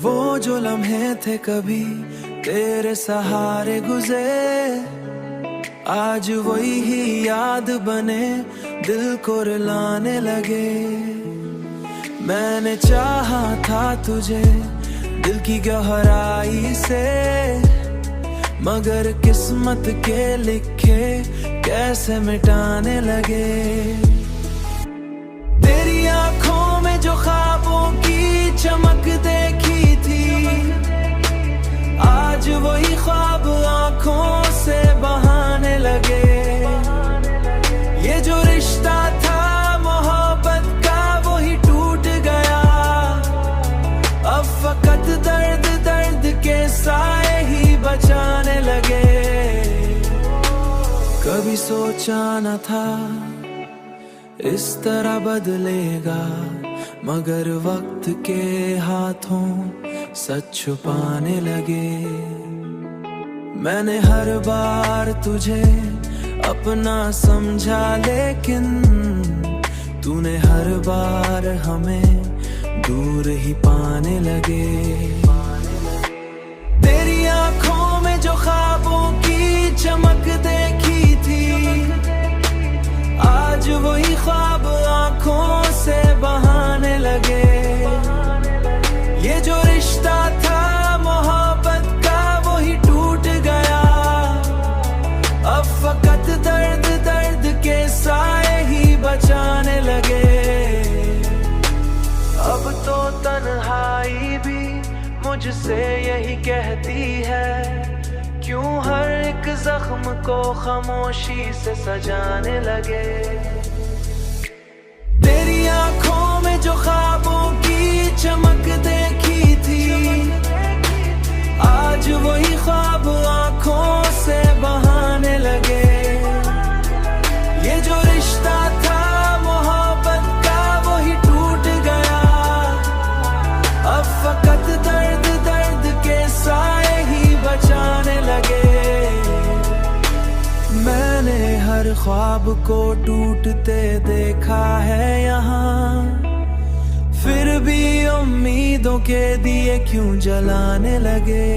वो जो लम्हे थे कभी तेरे सहारे गुजरे, आज वही ही याद बने दिल को रुलाने लगे। मैंने चाहा था तुझे दिल की गहराई से, मगर किस्मत के लिखे कैसे मिटाने लगे। तेरी आंखों में जो ख्वाबों की चमक देखी थी, आज वही ख्वाब आंखों से बहाने लगे। ये जो रिश्ता था मोहब्बत का वही टूट गया, अब फकत दर्द दर्द के साए ही बचाने लगे। कभी सोचा न था इस तरह बदलेगा, मगर वक्त के हाथों सच छुपाने लगे। मैंने हर बार तुझे अपना समझा, लेकिन तूने हर बार हमें दूर ही पाने लगे। तेरी आंखों में जो ख्वाबों की चमक देखी थी, आज वही ख्वाब आंखों से बहाने लगे। ये जो रिश्ता था मोहब्बत का वही टूट गया, अब फकत दर्द दर्द के साए ही बचाने लगे। अब तो तन्हाई भी मुझसे यही कहती है, क्यों हर एक जख्म को खामोशी से सजाने लगे। तेरी आंखों में जो ख्वाबों की चमक देखी थी, आज वही ख्वाब आंखों से बहाने लगे। ये जो रिश्ता था मोहब्बत का वही टूट गया, अब फकत दर्द दर्द के साए ही बचाने लगे। मैंने हर ख्वाब को टूटते देखा है यहाँ, फिर भी उम्मीदों के दिए क्यों जलाने लगे।